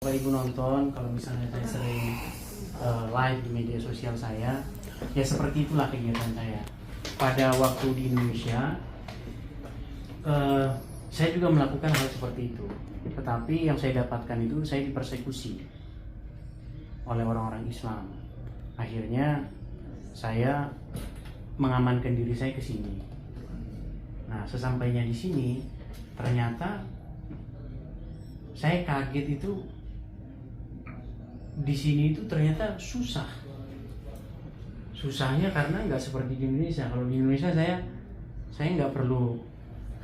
Bapak Ibu nonton, kalau misalnya saya sering live di media sosial saya, ya seperti itulah kegiatan saya. Pada waktu di Indonesia, saya juga melakukan hal seperti itu. Tetapi yang saya dapatkan itu saya dipersekusi oleh orang-orang Islam. Akhirnya saya mengamankan diri saya ke sini. Nah, sesampainya di sini, ternyata saya kaget itu di sini itu ternyata susah. Susahnya karena nggak seperti di Indonesia. Kalau di Indonesia saya nggak perlu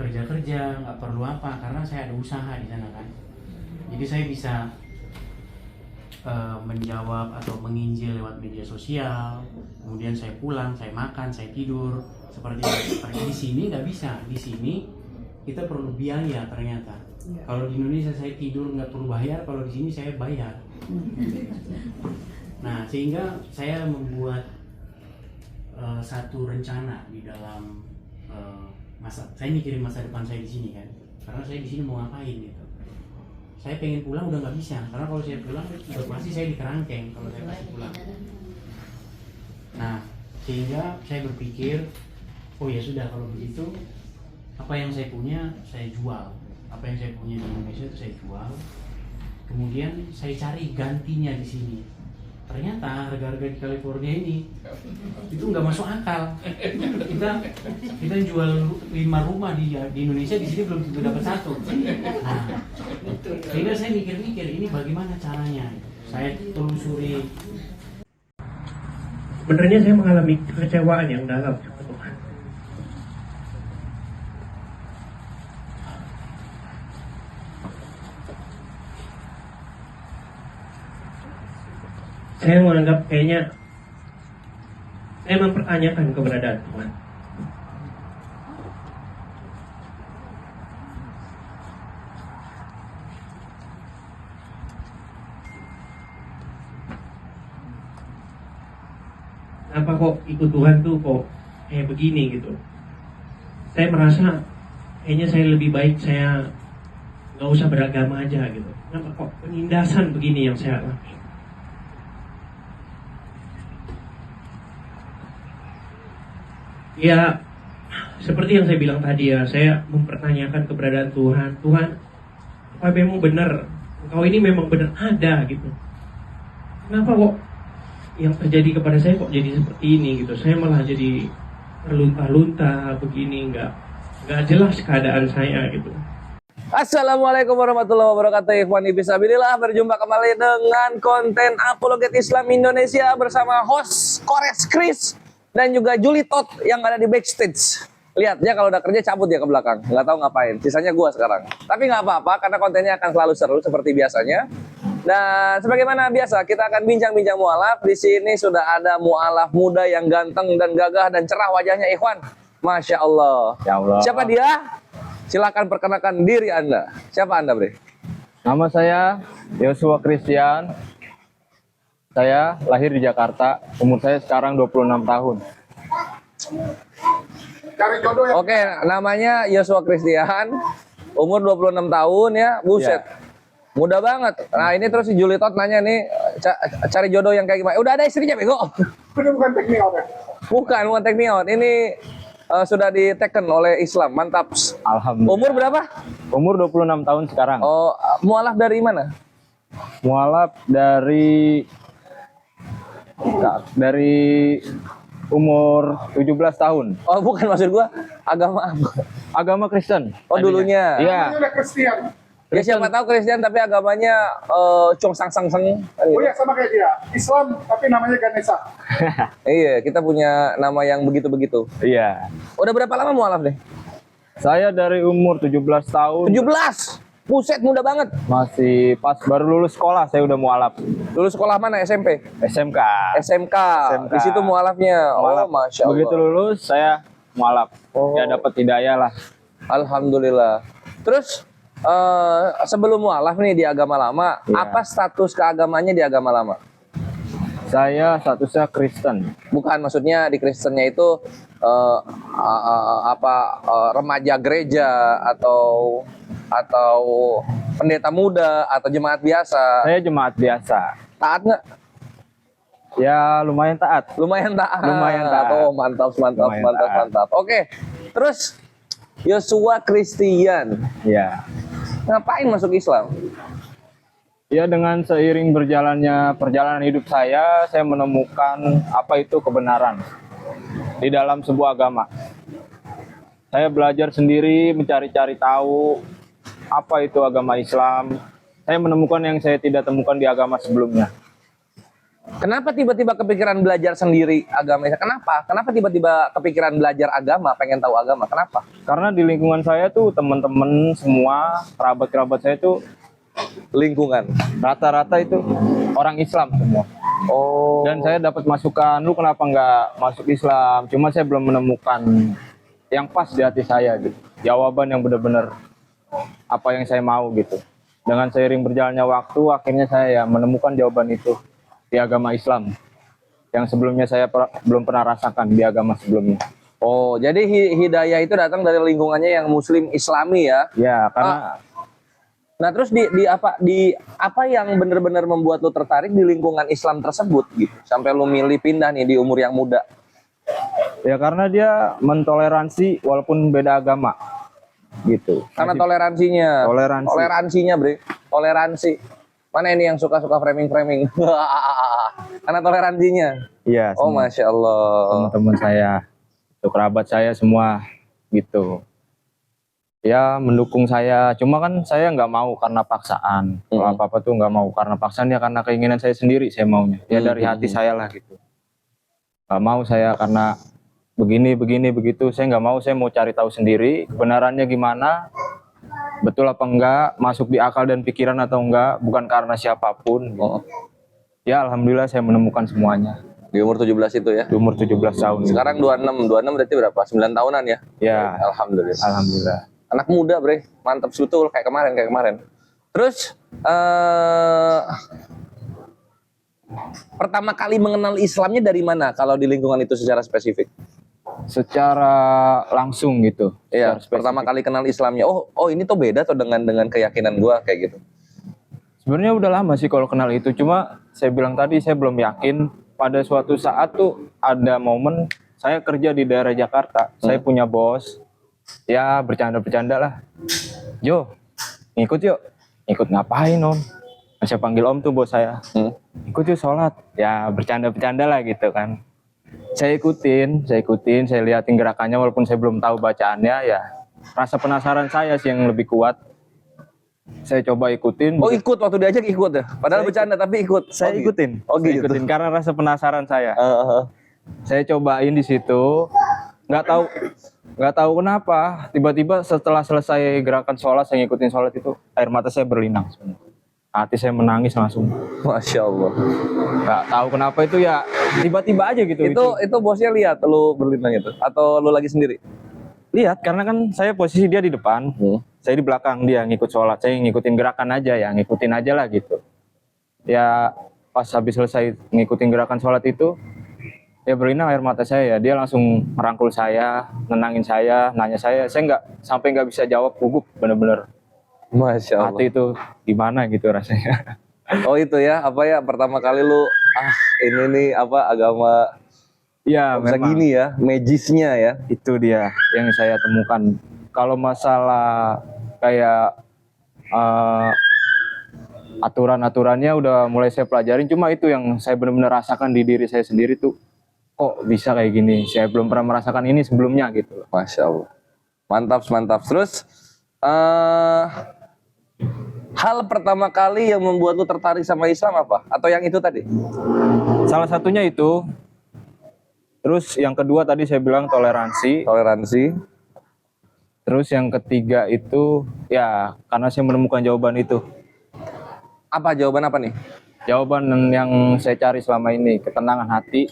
kerja, nggak perlu apa, karena saya ada usaha di sana kan. Jadi saya bisa menjawab atau menginjil lewat media sosial. Kemudian saya pulang, saya makan, saya tidur seperti itu. Di sini nggak bisa. Di sini kita perlu biaya ternyata. Kalau di Indonesia saya tidur nggak perlu bayar, kalau di sini saya bayar. Nah, sehingga saya membuat satu rencana di dalam saya mikirin masa depan saya di sini kan, karena saya di sini mau ngapain gitu. Saya pengen pulang udah nggak bisa, karena kalau saya pulang udah pasti saya di kerangkeng kalau saya pasti pulang. Nah, sehingga saya berpikir, oh ya sudah kalau begitu, apa yang saya punya saya jual, apa yang saya punya di Indonesia itu saya jual. Kemudian saya cari gantinya di sini. Ternyata harga-harga di California ini itu nggak masuk akal. Kita jual 5 rumah di Indonesia, di sini belum tentu dapat 1. Nah, sehingga saya mikir-mikir ini bagaimana caranya. Saya telusuri. Sebenarnya saya mengalami kekecewaan yang dalam sama Tuhan. Saya menganggap kayaknya saya mempertanyakan keberadaan Tuhan. Kenapa kok ikut Tuhan tuh kok kayak begini gitu? Saya merasa kayaknya saya lebih baik saya nggak usah beragama aja gitu. Kenapa kok penindasan begini yang saya alami? Ya, seperti yang saya bilang tadi ya, saya mempertanyakan keberadaan Tuhan. Tuhan, apa memang benar? Engkau ini memang benar ada gitu. Kenapa kok yang terjadi kepada saya kok jadi seperti ini gitu? Saya malah jadi terlunta-lunta begini, nggak jelas keadaan saya gitu. Assalamualaikum warahmatullahi wabarakatuh. Ikhwan Fisabilillah, berjumpa kembali dengan konten Apologet Islam Indonesia bersama host Kores Chris dan juga Juli Tot yang ada di backstage. Lihat dia kalau udah kerja cabut dia ke belakang, nggak tahu ngapain. Sisanya gua sekarang. Tapi nggak apa-apa karena kontennya akan selalu seru seperti biasanya. Dan sebagaimana biasa kita akan bincang-bincang mualaf. Di sini sudah ada mualaf muda yang ganteng dan gagah dan cerah wajahnya, Ikhwan. Masya Allah. Ya Allah. Siapa dia? Silakan perkenalkan diri Anda. Siapa Anda, Bre? Nama saya Yosua Christian. Saya lahir di Jakarta. Umur saya sekarang 26 tahun. Oke, namanya Yosua Christian. Umur 26 tahun ya. Buset. Ya. Muda banget. Nah, ini terus si Juli Tot nanya nih, cari jodoh yang kayak gimana? Udah ada istrinya, bego. Bukan take me out ya? Bukan take me out. Ini sudah diteken oleh Islam. Mantap. Alhamdulillah. Umur berapa? Umur 26 tahun sekarang. Oh, mualaf dari mana? Mualaf dari umur 17 tahun. Oh, bukan, maksud gua agama apa? Agama Kristen. Oh, tadinya. dulunya. Iya. Ini udah Kristen. Ya siapa tahu Kristen tapi agamanya cong sang sang seng. Oh iya, sama kayak dia. Islam tapi namanya Ganesha. Iya, kita punya nama yang begitu-begitu. Iya. Udah berapa lama mualaf deh? Saya dari umur 17 tahun. 17. Buset, muda banget. Masih pas baru lulus sekolah saya udah mualaf. Lulus sekolah mana? SMP? SMK. SMK. Di situ mualafnya. Mualaf. Oh, Masya Allah. Begitu lulus saya mualaf. Oh. Ya dapat hidayah lah. Alhamdulillah. Terus sebelum mualaf nih di agama lama, Iya. apa status keagamannya di agama lama? Saya statusnya Kristen. Bukan, maksudnya di Kristennya itu remaja gereja atau pendeta muda atau jemaat biasa? Saya jemaat biasa. Taat nggak? Ya lumayan taat. Lumayan taat. Lumayan taat. Oh, mantap, mantap, Lumayan mantap, taat. mantap. Oke. Terus Yosua Christian. Ya. Ngapain masuk Islam? Ya dengan seiring berjalannya perjalanan hidup saya menemukan apa itu kebenaran di dalam sebuah agama. Saya belajar sendiri, mencari-cari tahu apa itu agama Islam. Saya menemukan yang saya tidak temukan di agama sebelumnya. Kenapa tiba-tiba kepikiran belajar sendiri agama Islam? Kenapa? Kenapa tiba-tiba kepikiran belajar agama, pengen tahu agama? Kenapa? Karena di lingkungan saya tuh teman-teman semua, kerabat-kerabat saya tuh Lingkungan. rata-rata itu orang Islam semua. Oh. Dan saya dapat masukan, lu kenapa nggak masuk Islam? Cuma saya belum menemukan yang pas di hati saya gitu. Jawaban yang benar-benar apa yang saya mau gitu. Dengan seiring berjalannya waktu, akhirnya saya menemukan jawaban itu di agama Islam. Yang sebelumnya saya belum pernah rasakan di agama sebelumnya. Oh, jadi hidayah itu datang dari lingkungannya yang Muslim Islami ya? Ya, karena Nah, terus di apa yang benar-benar membuat lu tertarik di lingkungan Islam tersebut gitu? Sampai lu milih pindah nih di umur yang muda. ya karena dia mentoleransi walaupun beda agama. Gitu. Karena toleransinya. Toleransi. Toleransinya, Bre. Toleransi. Mana ini yang suka-suka framing-framing? Karena toleransinya. Iya, Oh, semua Masya Allah. teman-teman saya, itu kerabat saya semua gitu. Ya mendukung saya, cuma kan saya nggak mau karena paksaan. Kalau apa-apa tuh nggak mau karena paksaan, ya karena keinginan saya sendiri saya maunya. Ya dari hati saya lah gitu. Nggak mau saya karena begini begitu, saya nggak mau. Saya mau cari tahu sendiri kebenarannya gimana, betul apa enggak, masuk di akal dan pikiran atau enggak, bukan karena siapapun. Ya alhamdulillah saya menemukan semuanya Di umur 17 itu ya. di umur 17 tahun. Sekarang 26 berarti berapa? 9 tahunan ya? Ya Alhamdulillah. alhamdulillah. Anak muda, Bre. Mantap betul kayak kemarin. Terus pertama kali mengenal Islamnya dari mana kalau di lingkungan itu secara spesifik? Secara langsung gitu. Iya, secara spesifik. pertama kali kenal Islamnya. Oh ini tuh beda tuh dengan keyakinan gua kayak gitu. Sebenarnya udah lama sih kalau kenal itu, cuma saya bilang tadi saya belum yakin. Pada suatu saat tuh ada momen saya kerja di daerah Jakarta, saya punya bos, ya bercanda-bercanda lah. Jo, ngikut yuk. Ikut ngapain om? Saya panggil om tuh bos saya. Ikut yuk sholat. Ya bercanda-bercanda lah gitu kan. Saya ikutin, saya liatin gerakannya walaupun saya belum tahu bacaannya ya. Rasa penasaran saya sih yang lebih kuat. Saya coba ikutin. Oh ikut waktu diajak ikut ya? Padahal bercanda tapi ikut. Saya ikutin. Oh Saya gitu. ikutin karena rasa penasaran saya. Saya cobain di situ. Nggak tahu kenapa. Tiba-tiba setelah selesai gerakan sholat, saya ngikutin sholat itu, air mata saya berlinang. Hati saya menangis langsung. Masya Allah. Nggak tahu kenapa itu ya. Tiba-tiba aja gitu. Itu bosnya lihat lu berlinang itu? Atau lu lagi sendiri? Lihat, karena kan saya posisi dia di depan. Saya di belakang dia ngikut sholat. Saya ngikutin gerakan aja ya. Ngikutin aja lah gitu. Ya pas habis selesai ngikutin gerakan sholat itu, ya berlinang air mata saya. Dia langsung merangkul saya, nenangin saya, nanya saya sampai nggak bisa jawab, gugup bener-bener. Masya Allah. Hati itu gimana gitu rasanya. Oh itu ya, apa ya pertama kali lu ini nih apa agama Ya bisa memang gini ya, magisnya ya. itu dia yang saya temukan. Kalau masalah kayak aturan-aturannya udah mulai saya pelajarin, cuma itu yang saya benar-benar rasakan di diri saya sendiri tuh, kok bisa kayak gini, saya belum pernah merasakan ini sebelumnya gitu. Masya Allah. Mantap. Terus hal pertama kali yang membuat lu tertarik sama Islam apa? Atau yang itu tadi? Salah satunya itu. Terus yang kedua tadi saya bilang toleransi. Terus yang ketiga itu ya karena saya menemukan jawaban itu. Apa jawaban apa nih? Jawaban yang saya cari selama ini, ketenangan hati.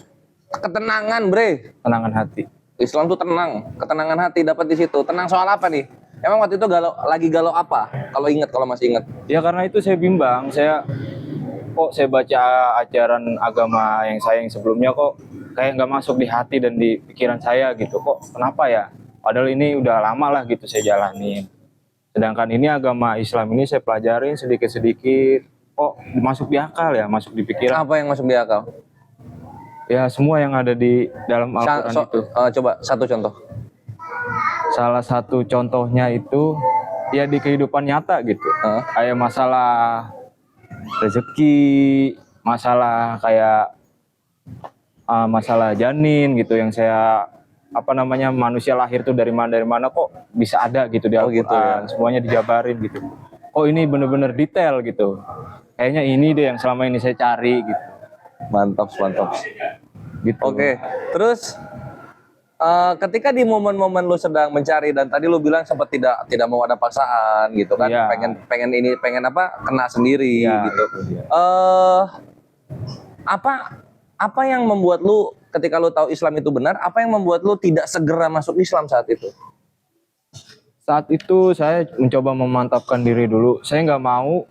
Ketenangan, Bre. Tenangan hati. Islam tuh tenang, ketenangan hati dapat di situ. Tenang soal apa nih? Emang waktu itu galau apa? Kalau masih ingat. Ya karena itu saya bimbang, saya baca ajaran agama yang sebelumnya kok kayak nggak masuk di hati dan di pikiran saya gitu. Kok kenapa ya? Padahal ini udah lama lah gitu saya jalanin. Sedangkan ini agama Islam ini saya pelajarin sedikit-sedikit. Oh, masuk di akal ya, masuk di pikiran. Apa yang masuk di akal? Ya semua yang ada di dalam Al-Quran itu. Coba satu contoh. Salah satu contohnya itu ya di kehidupan nyata gitu. Kayak masalah rezeki, masalah kayak masalah janin gitu yang saya manusia lahir tuh dari mana kok bisa ada gitu di Al-Quran. gitu ya. Semuanya dijabarin gitu. Oh ini bener-bener detail gitu. Kayaknya ini deh yang selama ini saya cari gitu. Mantap. Gitu. Oke, terus ketika di momen-momen lu sedang mencari dan tadi lu bilang sempat tidak mau ada paksaan gitu kan, Iya. pengen kena sendiri Iya, gitu. itu dia. Apa yang membuat lu ketika lu tahu Islam itu benar, apa yang membuat lu tidak segera masuk Islam saat itu? Saat itu saya mencoba memantapkan diri dulu. Saya nggak mau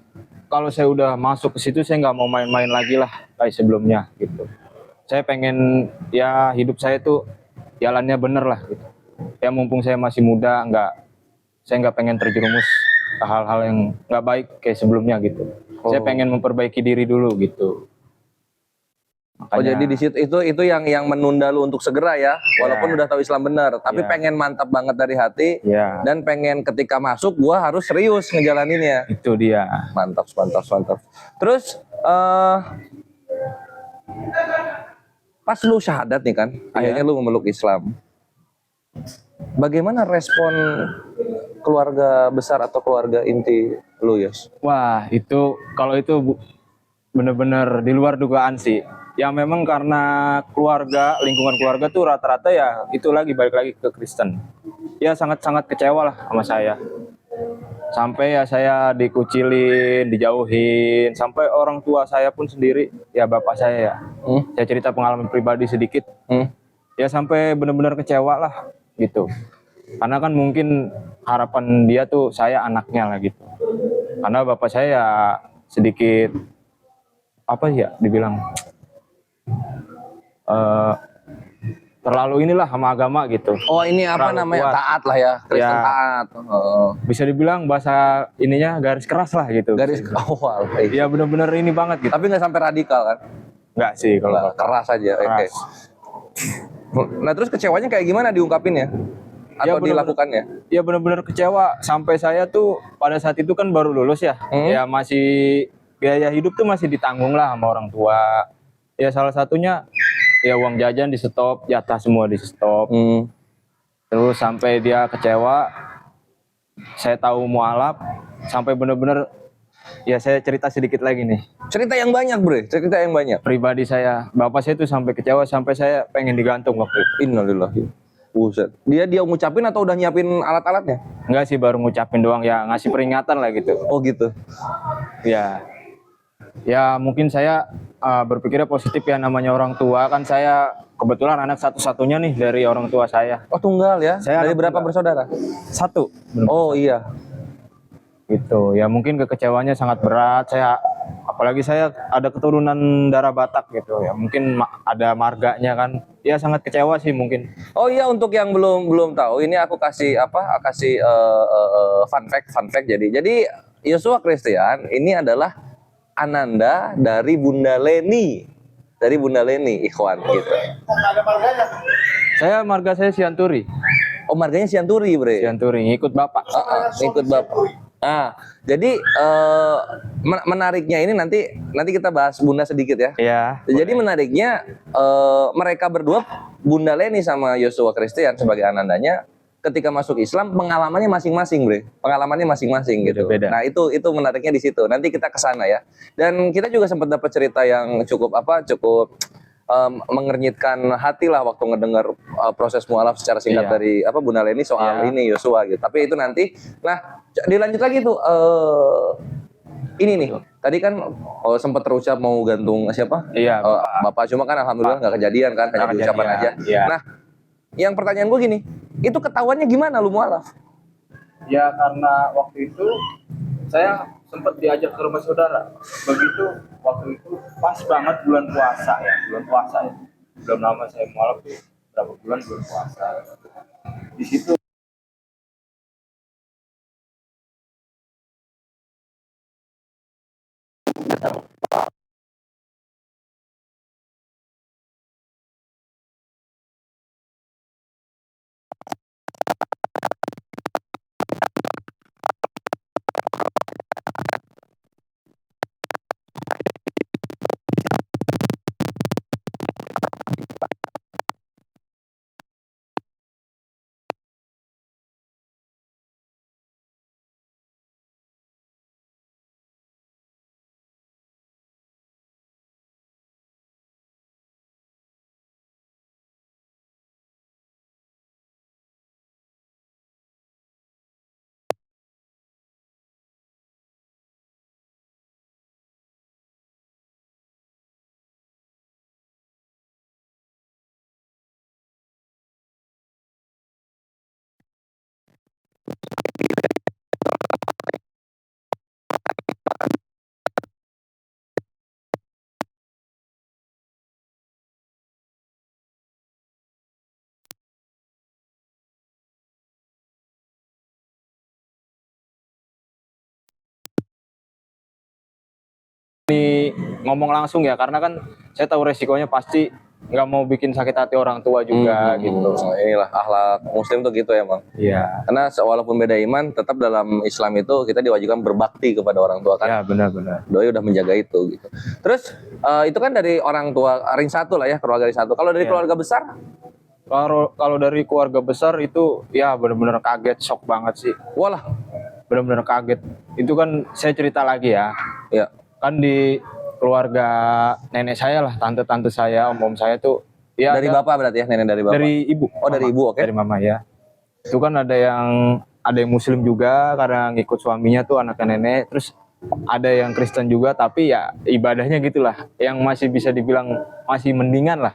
kalau saya udah masuk ke situ saya nggak mau main-main lagi lah kayak sebelumnya gitu. Saya pengen ya hidup saya tuh jalannya bener lah gitu. Ya mumpung saya masih muda, saya nggak pengen terjerumus ke hal-hal yang nggak baik kayak sebelumnya gitu. Saya pengen memperbaiki diri dulu gitu. Jadi di situ itu yang menunda lu untuk segera ya, walaupun Ya. udah tahu Islam benar, tapi Ya. pengen mantap banget dari hati Ya, dan pengen ketika masuk gua harus serius ngejalaninnya. itu dia. Mantap. Terus pas lu syahadat nih kan, akhirnya lu memeluk Islam. Bagaimana respon keluarga besar atau keluarga inti lu, Yos? Wah, itu kalau itu bener-bener di luar dugaan sih. Ya memang karena lingkungan keluarga tuh rata-rata ya itu balik lagi ke Kristen. Ya sangat-sangat kecewa lah sama saya. Sampai ya saya dikucilin, dijauhin, sampai orang tua saya pun sendiri, ya bapak saya ya. Saya cerita pengalaman pribadi sedikit. Ya sampai benar-benar kecewa lah gitu. Karena kan mungkin harapan dia tuh saya anaknya lah gitu. Karena bapak saya ya sedikit dibilang terlalu inilah sama agama gitu. Oh, ini apa Terlalu namanya? kuat. Taat lah ya, Kristen Ya. taat. Bisa dibilang bahasa ininya garis keras lah gitu. Garis awal. Ya benar-benar ini banget gitu. Tapi nggak sampai radikal kan? Enggak sih kalau Nggak, keras aja. Oke. keras. Nah, terus kecewanya kayak gimana diungkapinnya? Atau Ya, bener-bener. dilakukannya? Ya benar-benar kecewa sampai saya tuh pada saat itu kan baru lulus ya. Ya masih biaya hidup tuh masih ditanggung lah sama orang tua. Ya salah satunya ya uang jajan di stop, jatah semua di stop. Terus sampai dia kecewa, saya tahu mualaf, sampai benar-benar ya saya cerita sedikit lagi nih. Cerita yang banyak, Bre. Cerita yang banyak. Pribadi saya, bapak saya tuh sampai kecewa sampai saya pengen digantung waktu itu. Innalillahi. Buset. Dia ngucapin atau udah nyiapin alat-alatnya? Enggak sih, baru ngucapin doang ya, ngasih peringatan lah gitu. Oh gitu. Ya mungkin saya berpikirnya positif ya, namanya orang tua kan. Saya kebetulan anak satu-satunya nih dari orang tua saya. Oh, tunggal ya? Saya Dari anak berapa tunggal. bersaudara? Satu. Oh iya. Gitu ya, mungkin kekecewaannya sangat berat. Apalagi saya ada keturunan darah Batak gitu ya, mungkin ada marganya kan. Ya sangat kecewa sih mungkin. Oh iya, untuk yang belum tahu, ini aku kasih fun fact. Jadi Yosua Christian ini adalah ananda dari Bunda Leni. Dari Bunda Leni, ikhwan gitu. Kok nggak ada marganya? Marga saya Sianturi. Oh, marganya Sianturi, Bre. Sianturi ngikut bapak. Ikut Bapak. Nah, jadi menariknya ini nanti kita bahas Bunda sedikit ya. Ya. Jadi menariknya mereka berdua, Bunda Leni sama Yosua Christian sebagai anandanya, ketika masuk Islam pengalamannya masing-masing, Bre. Pengalamannya masing-masing gitu. Beda-beda. Nah, itu menariknya di situ. Nanti kita ke sana ya. Dan kita juga sempat dapat cerita yang cukup mengernyitkan hati lah waktu ngedengar proses mualaf secara singkat Iya. dari Bunda Leni soal Iya. ini Yosua gitu. Tapi itu nanti. Nah, dilanjut lagi tuh ini nih. Tadi kan sempat terucap mau gantung siapa? Iya, Bapak, cuma kan alhamdulillah nggak kejadian kan, hanya Nggak diucapkan kejadian, aja. iya. Nah, yang pertanyaan gue gini, itu ketahuannya gimana lu mualaf? Ya karena waktu itu saya sempat diajak ke rumah saudara. Begitu waktu itu pas banget bulan puasa ya. Belum lama saya mualaf tuh berapa bulan puasa. Di situ Ini ngomong langsung ya, karena kan saya tahu resikonya pasti nggak mau bikin sakit hati orang tua juga gitu. Inilah akhlak muslim tuh gitu ya, Bang. Iya. Karena walaupun beda iman, tetap dalam Islam itu kita diwajibkan berbakti kepada orang tua kan. Ya benar-benar. Doi udah menjaga itu gitu. Terus itu kan dari orang tua ring satu lah ya, keluarga ring satu. Kalau dari Iya. keluarga besar, Kalau dari keluarga besar itu ya benar-benar kaget, shock banget sih. walah, Benar-benar kaget. Itu kan saya cerita lagi ya. ya. Kan di keluarga nenek saya lah, tante-tante saya, om-om saya tuh ya Dari ada- bapak berarti ya, nenek dari bapak. dari ibu. Oh, dari ibu, oke. Dari mama ya. Itu kan ada yang muslim juga karena ngikut suaminya tuh anaknya nenek, terus ada yang Kristen juga tapi ya ibadahnya gitulah, yang masih bisa dibilang masih mendingan lah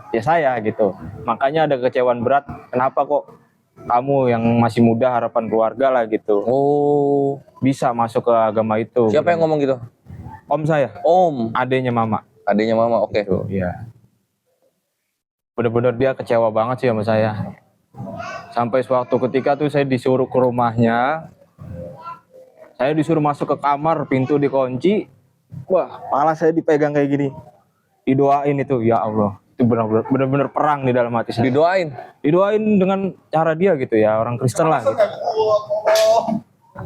ya saya gitu. Makanya ada kecewaan berat, kenapa kok kamu yang masih muda harapan keluarga lah gitu Oh, bisa masuk ke agama itu. siapa yang ngomong gitu? Om saya, Om, adenya mama. adiknya mama, oke. Tuh, iya. Bener-bener dia kecewa banget sih sama saya. Sampai suatu ketika tuh saya disuruh ke rumahnya. Saya disuruh masuk ke kamar, pintu dikunci. Wah, kepala saya dipegang kayak gini. Didoain itu, ya Allah. Itu benar-benar perang di dalam hati saya. Didoain. Didoain dengan cara dia gitu ya, orang Kristen lah gitu.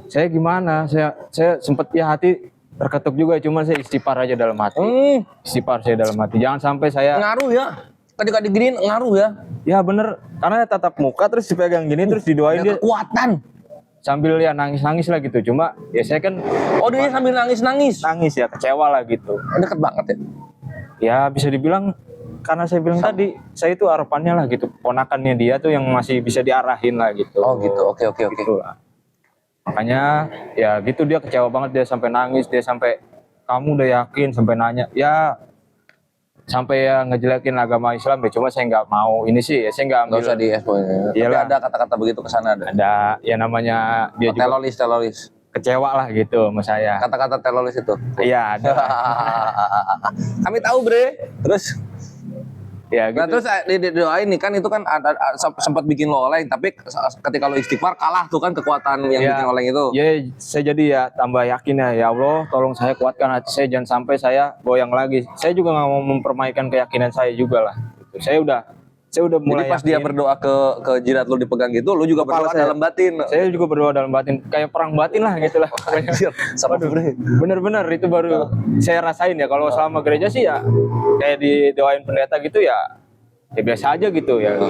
Saya gimana? Saya sempat ya hati terketuk juga, cuma saya istighfar aja dalam hati. Istighfar saya dalam hati. Jangan sampai saya Ngaruh ya. Ketika diginiin ngaruh ya. ya bener, karena tatap muka terus dipegang gini terus didoain dia Ada kekuatan. sambil ya nangis-nangis lah gitu. Cuma ya saya kan Oh, dia sambil nangis-nangis. nangis ya, kecewa lah gitu. Deket banget ya. Ya bisa dibilang karena saya bilang tadi, saya itu harapannya lah gitu. Ponakannya dia tuh yang masih bisa diarahin lah gitu. Oh gitu. Oke. Gitu lah. Makanya ya gitu dia kecewa banget, dia sampai nangis, dia sampai kamu udah yakin, sampai nanya ya, sampai ya ngejelekin agama Islam ya. Cuma saya nggak mau ini sih ya, saya nggak Nggak ambil. usah di expose. Tapi Iyalah. ada kata-kata begitu ke sana ada. Ada ya namanya dia juga Teroris. kecewa lah gitu sama saya. Kata-kata teroris itu. Iya ada. Kami tahu, Bre. Terus Ya gitu. nah terus didoain nih kan, itu kan sempat bikin lo oleng, tapi ketika lo istighfar kalah tuh kan kekuatan yang Ya. bikin oleng itu. Ya saya jadi ya tambah yakin ya Allah tolong saya kuatkan hati saya, jangan sampai saya goyang lagi. Saya juga nggak mau mempermainkan keyakinan saya juga lah. Gitu. Saya udah mulai Jadi pas yakin. dia berdoa ke jidat lo dipegang gitu, lo juga Kepala berdoa saya. dalam batin. Saya juga berdoa dalam batin, kayak perang batin lah gitu lah. Anjir, sama Bre. Bener-bener itu baru saya rasain ya. Kalau selama gereja sih ya kayak didoain pendeta gitu ya biasa aja gitu ya.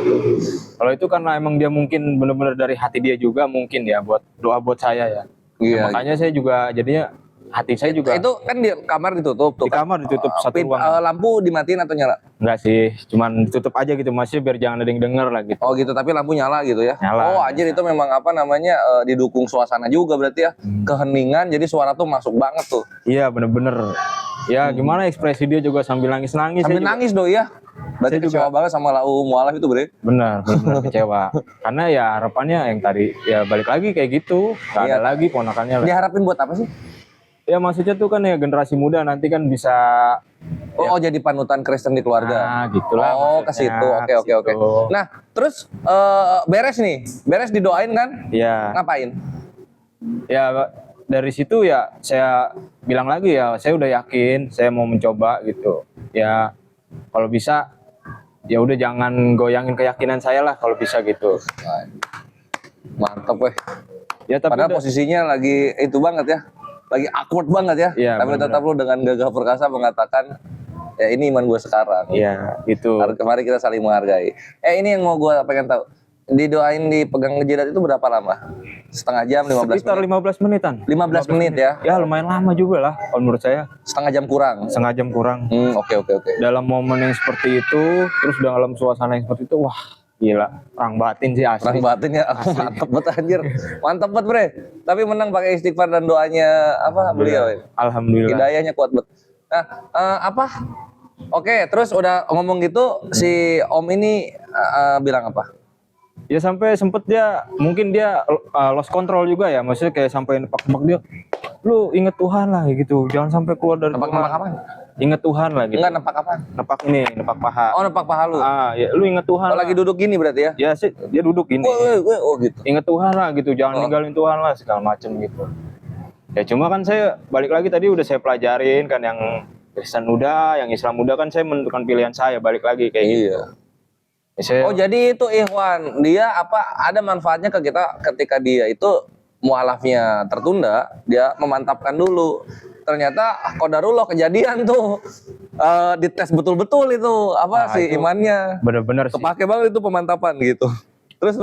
Kalau itu karena emang dia mungkin bener-bener dari hati dia juga mungkin ya buat doa buat saya ya. Iya. Makanya saya juga jadinya hati saya juga Itu kan di kamar ditutup tuh. di kamar ditutup satu ruang. Lampu dimatiin atau nyala? Enggak sih, cuman ditutup aja gitu masih biar jangan ada yang denger lah gitu. Oh gitu, tapi lampu nyala gitu ya. Nyala. Oh anjir, itu memang apa namanya didukung suasana juga berarti ya. Keheningan, jadi suara tuh masuk banget tuh. Iya bener-bener. Ya gimana ekspresi dia juga sambil nangis-nangis. Sambil saya juga- nangis doi ya. Berarti Saya juga- kecewa banget sama lau mualaf itu, Bre. Benar kecewa. Karena ya harapannya yang tadi ya balik lagi kayak gitu, nggak Iya. ada lagi ponakannya lah. Diharapin buat apa sih? Ya maksudnya tuh kan ya generasi muda nanti kan bisa Oh, jadi panutan Kristen di keluarga. nah gitulah. Oh, ke maksudnya, situ. Oke, ke oke, oke. situ. Nah, terus beres nih. Beres didoain kan? Ya, Ngapain? ya dari situ ya saya bilang lagi ya saya udah yakin, saya mau mencoba gitu. Ya kalau bisa ya udah jangan goyangin keyakinan saya lah kalau bisa gitu. Mantep weh. Ya tapi Padahal udah- posisinya lagi itu banget ya. Lagi awkward banget ya. Iya, Tapi benar-benar. tetap lu dengan gagah perkasa mengatakan, ya ini iman gue sekarang. Iya, gitu. Mari kita saling menghargai. Ini yang mau gue pengen tahu. Didoain dipegang jidat itu berapa lama? Setengah jam, 15 Sekitar menit? 15 menitan. 15 menit ya? Ya lumayan lama juga lah kalau menurut saya. Setengah jam kurang? Setengah jam kurang. Oke, oke, oke. Dalam momen yang seperti itu, terus dalam suasana yang seperti itu, wah gila. Perang batin sih asli. Perang batin ya, mantep banget anjir. Mantep banget Bre. Tapi menang pakai istighfar dan doanya apa beliau ya? Alhamdulillah. Hidayahnya kuat banget. Nah, apa? Oke, terus udah ngomong gitu, si Om ini bilang apa? Ya sampai sempet mungkin dia lost control juga ya, maksudnya kayak sampai nepak-nepak dia, lu inget Tuhan lah gitu, jangan sampai keluar dari Nepak Tuhan. apaan? Inget Tuhan lah gitu. Enggak, nepak apaan? Nepak paha. Oh, nepak paha lu. Ya lu inget Tuhan. Oh, lagi duduk gini berarti ya? Ya sih, dia duduk gini. Oh gitu. Inget Tuhan lah gitu, jangan Oh. ninggalin Tuhan lah segala macem gitu. Ya cuma kan saya balik lagi tadi udah saya pelajarin kan yang Kristen udah, yang Islam udah kan saya menentukan pilihan saya balik lagi kayak gitu. Iya. Ya, saya, Oh jadi itu Ikhwan, dia apa ada manfaatnya ke kita ketika dia itu mualafnya tertunda, dia memantapkan dulu. Ternyata qadarullah kejadian tuh dites betul-betul itu apa Nah, sih itu imannya. bener-bener sih. Kepake banget itu pemantapan gitu. Terus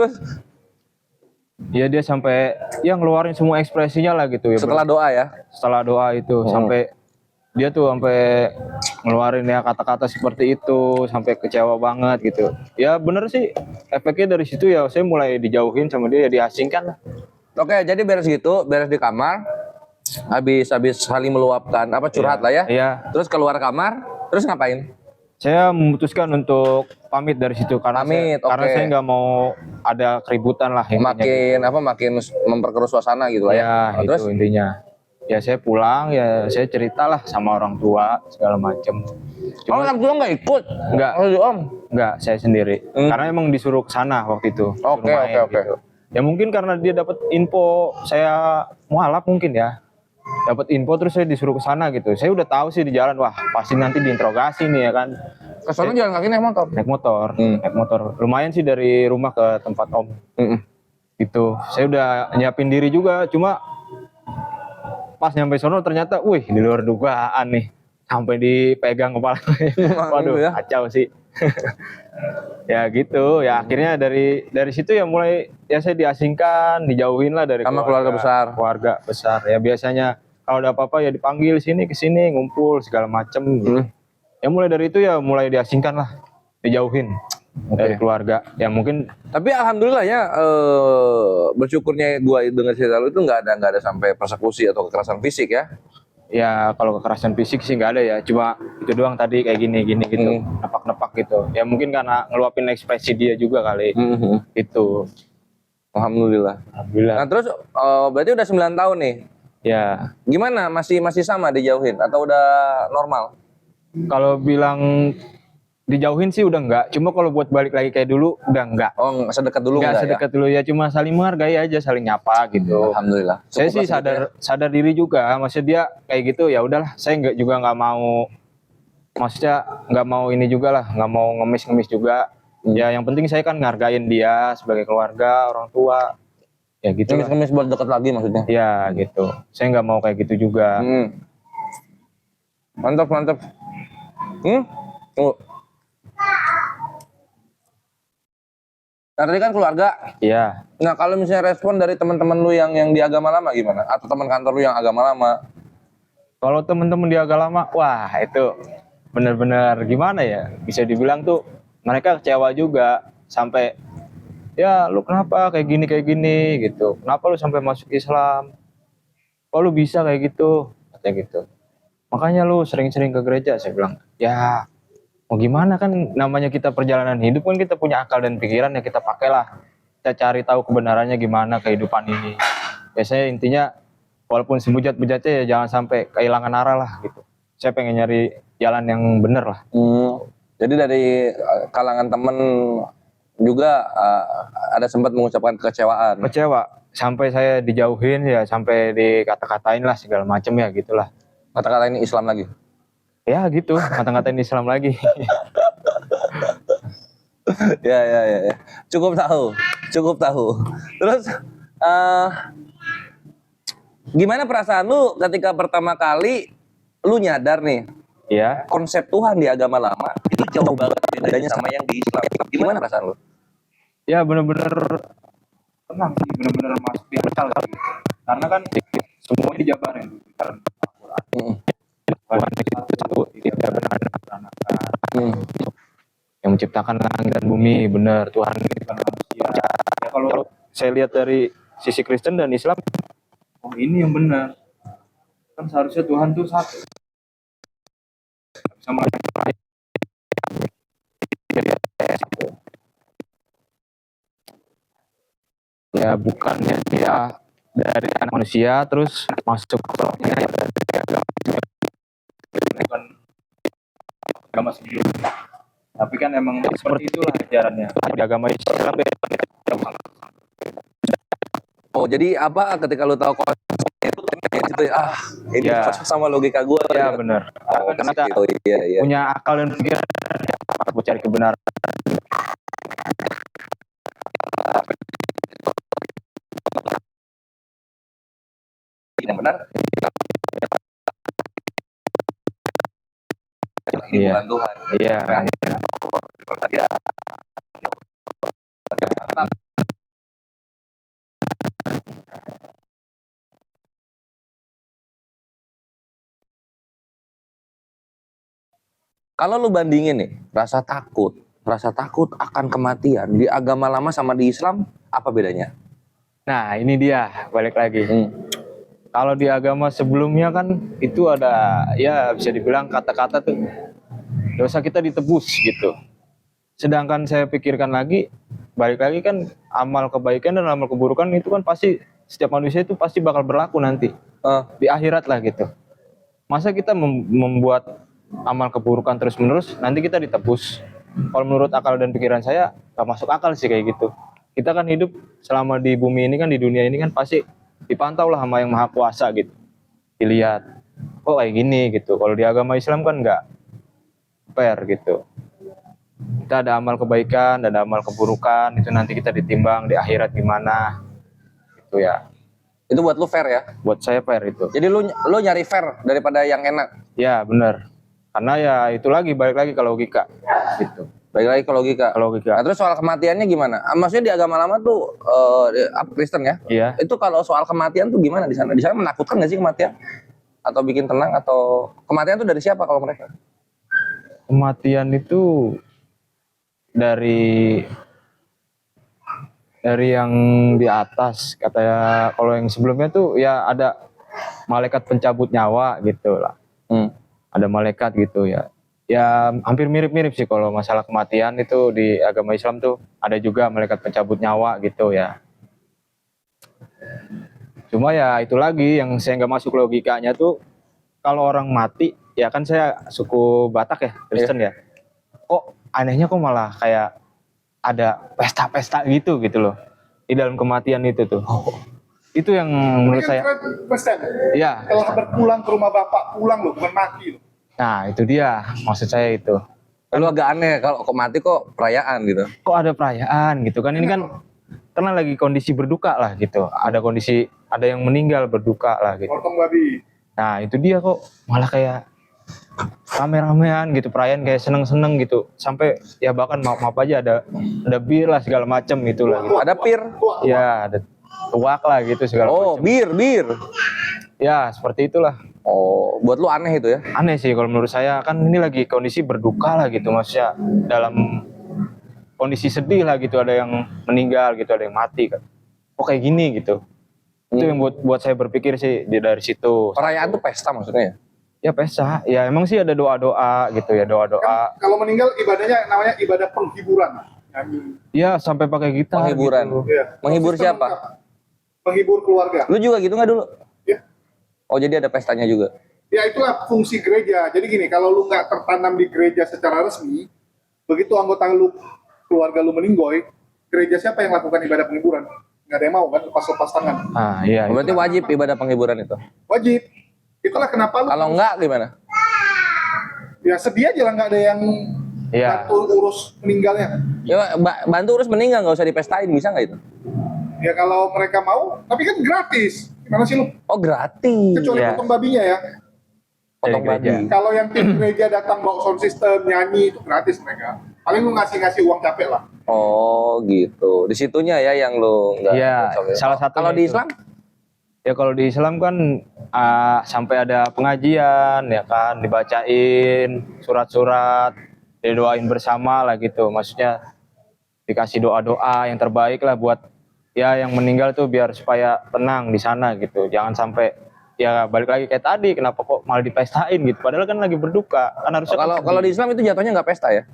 Ya dia sampai ya ngeluarin semua ekspresinya lah gitu ya. setelah doa ya. Setelah doa itu sampai dia tuh sampai ngeluarin ya kata-kata seperti itu sampai kecewa banget gitu. Ya bener sih efeknya dari situ ya saya mulai dijauhin sama dia ya diasingkan lah. Oke, jadi beres gitu, beres di kamar, habis saling meluapkan apa curhat lah ya. Iya. Terus keluar kamar, terus ngapain? Saya memutuskan untuk pamit dari situ karena Pamit, karena oke. saya nggak mau ada keributan lah intinya. Makin memperkeruh suasana gitu lah ya. Ya Oh, itu terus intinya. Ya saya pulang ya saya ceritalah sama orang tua segala macem. oh, orang tua nggak ikut? Nggak. Oh, Om. Enggak, saya sendiri. Karena emang disuruh ke sana waktu itu. Disuruh Oke, main oke. gitu. Ya mungkin karena dia dapat info saya mualaf mungkin ya. Dapat info terus saya disuruh ke sana gitu. Saya udah tahu sih di jalan wah pasti nanti diinterogasi nih ya kan. Kesana jalan kaki naik motor. Naik motor, naik motor. Lumayan sih dari rumah ke tempat Om. Gitu. Saya udah nyiapin diri juga cuma pas nyampe sono ternyata wih di luar dugaan nih. Sampai dipegang kepala. Waduh, ya. kacau sih. Ya gitu ya akhirnya dari situ ya mulai ya saya diasingkan dijauhin lah dari Sama keluarga besar ya biasanya kalau ada apa-apa ya dipanggil sini ke sini ngumpul segala macem gitu. Ya mulai dari itu ya mulai diasingkan lah dijauhin dari keluarga ya mungkin Tapi alhamdulillah ya bersyukurnya gua dengar cerita lu itu nggak ada sampai persekusi atau kekerasan fisik ya. ya kalau kekerasan fisik sih nggak ada ya cuma itu doang tadi kayak gini gitu nepak-nepak gitu ya mungkin karena ngeluapin ekspresi dia juga kali gitu. Alhamdulillah. Nah terus berarti udah 9 tahun nih. Ya Gimana? Masih sama dijauhin atau udah normal? kalau bilang dijauhin sih udah enggak cuma kalau buat balik lagi kayak dulu udah enggak. Oh sedekat dulu Enggak enggak sedekat dulu ya cuma saling menghargai aja saling nyapa ya? gitu. Alhamdulillah. Saya Cukup sih lah segitu ya. sadar diri juga maksudnya dia kayak gitu ya udahlah saya nggak mau maksudnya nggak mau ini juga lah nggak mau ngemis juga ya yang penting saya kan ngargain dia sebagai keluarga orang tua ya gitu lah. Kemis buat deket lagi maksudnya. Ya gitu saya nggak mau kayak gitu juga. Mantap. Tunggu. Nah, tadi kan keluarga. Iya Nah, kalau misalnya respon dari teman-teman lu yang di agama lama gimana? Atau teman kantor lu yang agama lama? kalau temen-temen di agama lama wah itu benar-benar gimana ya bisa dibilang tuh mereka kecewa juga sampai ya lu kenapa kayak gini gitu kenapa lu sampai masuk Islam kok lu bisa kayak gitu katanya gitu makanya lu sering-sering ke gereja saya bilang ya mau gimana kan namanya kita perjalanan hidup kan kita punya akal dan pikiran ya kita pakailah kita cari tahu kebenarannya gimana kehidupan ini biasanya intinya walaupun sebujat-bujatnya ya jangan sampai kehilangan arah lah gitu saya pengen nyari jalan yang bener lah. Jadi dari kalangan temen juga ada sempat mengucapkan kekecewaan. Kecewa sampai saya dijauhin ya sampai dikata-katain lah segala macem ya gitulah Kata-kata ini Islam lagi. ya gitu kata-katain Islam lagi. Ya. Cukup tahu. Terus gimana perasaan lu ketika pertama kali lu nyadar nih Ya konsep Tuhan di agama lama itu jauh banget bedanya sama yang di Islam. Gimana perasaan lu? ya bener-bener tenang sih bener-bener masuk di akal gitu. Karena kan semua dijabarin karena Al-Quran. Tuhan itu satu tidak beranak-anak yang menciptakan langit dan bumi benar Tuhan itu kan manusia. Ya kalau saya lihat dari sisi Kristen dan Islam oh ini yang benar kan seharusnya Tuhan tuh satu sama lain ya bukannya dia dari anak manusia terus masuk ke rohnya ya dari bukan agama sebelumnya tapi kan emang seperti itulah ajarannya di agama Islam Oh, jadi apa ketika lu tahu konsepnya itu gitu ya. Ini Ya. cocok sama logika gue. Ya benar. Oh, Karena kita oh iya iya. punya akal dan pikiran buat cari kebenaran. Yang benar. Iya. Bukan Tuhan. Iya. Kalau lu bandingin nih, rasa takut akan kematian di agama lama sama di Islam, apa bedanya? Nah, ini dia balik lagi. Kalau di agama sebelumnya kan itu ada ya bisa dibilang kata-kata tuh dosa kita ditebus gitu. Sedangkan saya pikirkan lagi, balik lagi kan amal kebaikan dan amal keburukan itu kan pasti setiap manusia itu pasti bakal berlaku nanti di akhirat lah gitu. Masa kita membuat amal keburukan terus-menerus, nanti kita ditebus. Kalau menurut akal dan pikiran saya, gak masuk akal sih kayak gitu. Kita kan hidup selama di bumi ini kan, di dunia ini kan pasti dipantau lah sama yang maha kuasa gitu. Dilihat, kok kayak gini gitu. Kalau di agama Islam kan nggak fair gitu. Kita ada amal kebaikan, dan ada amal keburukan, itu nanti kita ditimbang di akhirat gimana. Gitu ya. Itu buat lu fair ya? Buat saya fair itu. Jadi lu nyari fair daripada yang enak. Ya benar. Karena ya itu lagi balik lagi ke logika gitu. Balik lagi ke logika. Nah, terus soal kematiannya gimana? Maksudnya di agama lama tuh Kristen ya? Iya. Itu kalau soal kematian tuh gimana di sana? Di sana menakutkan nggak sih kematian? Atau bikin tenang atau kematian tuh dari siapa kalau mereka? Kematian itu dari yang di atas, katanya. Kalau yang sebelumnya tuh ya ada malaikat pencabut nyawa gitu lah. Ada malaikat gitu ya. Ya hampir mirip-mirip sih kalau masalah kematian itu di agama Islam tuh ada juga malaikat pencabut nyawa gitu ya. Cuma ya itu lagi yang saya nggak masuk logikanya tuh, kalau orang mati ya kan saya suku Batak ya, Kristen ya. Kok anehnya kok malah kayak ada pesta-pesta gitu loh di dalam kematian itu tuh. Itu yang menurut saya. Iya. Telah berpulang ke rumah bapak, pulang loh, bukan mati loh. Nah itu dia maksud saya itu. Lu agak aneh kalau mati kok perayaan gitu. Kok ada perayaan gitu kan, ini kan karena lagi kondisi berduka lah gitu. Ada yang meninggal berduka lah gitu. Potong babi. Nah itu dia kok malah kayak rame-ramean gitu, perayaan kayak seneng-seneng gitu. Sampai ya bahkan maaf aja ada bir lah segala macem gitu lah gitu. Ada pir. Ya ada tuak lah gitu segala macam. Bir. Ya seperti itulah. Oh, buat lu aneh itu ya? Aneh sih kalau menurut saya, kan ini lagi kondisi berduka lah gitu, maksudnya dalam kondisi sedih lah gitu, ada yang meninggal gitu, ada yang mati kan. Kok kayak gini gitu. Itu yang buat saya berpikir sih dari situ. Perayaan tuh pesta maksudnya ya? Ya pesta, ya emang sih ada doa-doa gitu ya, doa-doa. Kalau meninggal ibadahnya namanya ibadah penghiburan. Ya sampai pakai gitar. Penghiburan. Gitu. Ya. Menghibur siapa? Menghibur keluarga. Lu juga gitu nggak dulu? Ya. Oh jadi ada pestanya juga? Ya itulah fungsi gereja. Jadi gini, kalau lu nggak tertanam di gereja secara resmi, begitu anggota lu, keluarga lu meninggoy, gereja siapa yang lakukan ibadah penghiburan? Nggak ada yang mau kan, lepas tangan. Ah iya. Berarti wajib ibadah penghiburan itu? Wajib. Itulah kenapa lu. Kalau enggak gimana? Ya sedih aja lah, nggak ada yang bantu urus meninggalnya. Ya bantu urus meninggal, nggak usah dipestain, bisa nggak itu? Ya kalau mereka mau, tapi kan gratis. Gimana sih lu? Oh gratis. Kecuali potong babinya ya. Potong babi. Kalau yang tim gereja datang bawa sound system, nyanyi, itu gratis mereka. Paling lu ngasih uang capek lah. Oh gitu. Di situnya ya yang lu nggak. Iya. Salah satu. Kalau di Islam? Ya kalau di Islam kan sampai ada pengajian ya kan, dibacain surat-surat, didoain bersama lah gitu. Maksudnya dikasih doa-doa yang terbaik lah buat ya yang meninggal tuh biar supaya tenang di sana gitu. Jangan sampai ya balik lagi kayak tadi, kenapa kok malah dipestain gitu. Padahal kan lagi berduka. Kan harusnya kalau di Islam itu jatuhnya nggak pesta ya?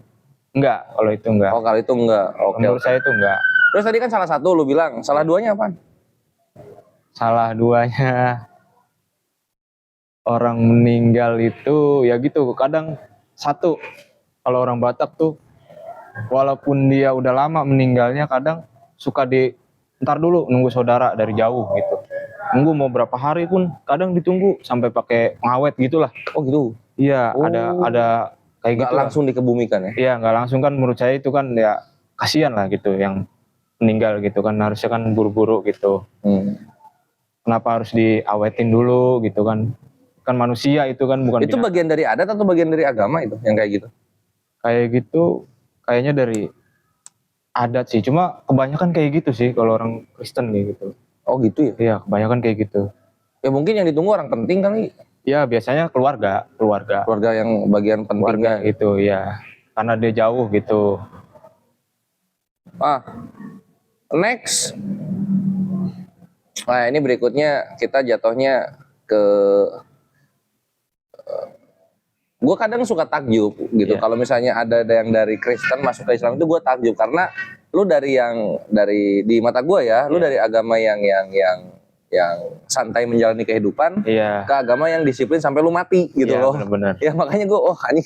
Enggak, kalau itu enggak. Oh kalau itu enggak. Oke. Menurut saya itu enggak. Terus tadi kan salah satu lu bilang, salah duanya apa? Salah duanya orang meninggal itu ya gitu, kadang satu, kalau orang Batak tuh walaupun dia udah lama meninggalnya kadang suka ntar dulu nunggu saudara dari jauh gitu. nunggu mau berapa hari pun kadang ditunggu sampai pakai pengawet gitulah. Oh gitu. Iya, Oh. ada kayak Nggak gitu lah. langsung dikebumikan ya? Iya, nggak langsung kan, menurut saya itu kan ya kasihan lah gitu yang meninggal gitu kan, harusnya kan buru-buru gitu. Kenapa harus diawetin dulu gitu kan? Kan manusia itu kan, bukan Itu binatang. bagian dari adat atau bagian dari agama itu yang kayak gitu? Kayak gitu, kayaknya dari adat sih. Cuma kebanyakan kayak gitu sih kalau orang Kristen kayak gitu. Oh gitu ya? Iya, kebanyakan kayak gitu. Ya mungkin yang ditunggu orang penting kali. Ya biasanya keluarga. Keluarga yang bagian Keluarga pentingnya. gitu ya. Karena dia jauh gitu. Next. Nah ini berikutnya kita jatuhnya ke gue kadang suka takjub gitu. Iya. Kalau misalnya ada yang dari Kristen masuk ke Islam itu gue takjub karena lu dari di mata gue ya, lu dari agama yang santai menjalani kehidupan Iya. ke agama yang disiplin sampai lu mati gitu Iya, loh. benar-benar. Ya makanya gue ini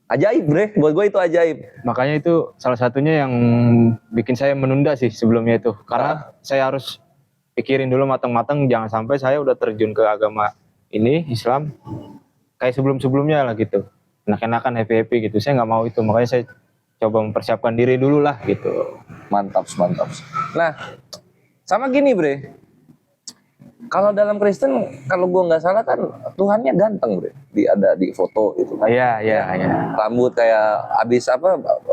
ajaib bre, buat gue itu ajaib. Makanya itu salah satunya yang bikin saya menunda sih sebelumnya itu. Karena saya harus pikirin dulu matang-matang, jangan sampai saya udah terjun ke agama ini, Islam, kayak sebelum-sebelumnya lah gitu. Enak-enakan, happy-happy gitu. Saya nggak mau itu, makanya saya coba mempersiapkan diri dulu lah gitu. Mantap. Nah, sama gini bre. Kalau dalam Kristen, kalau gua nggak salah kan Tuhannya ganteng bre. Ada di foto itu kan. Iya. Rambut kayak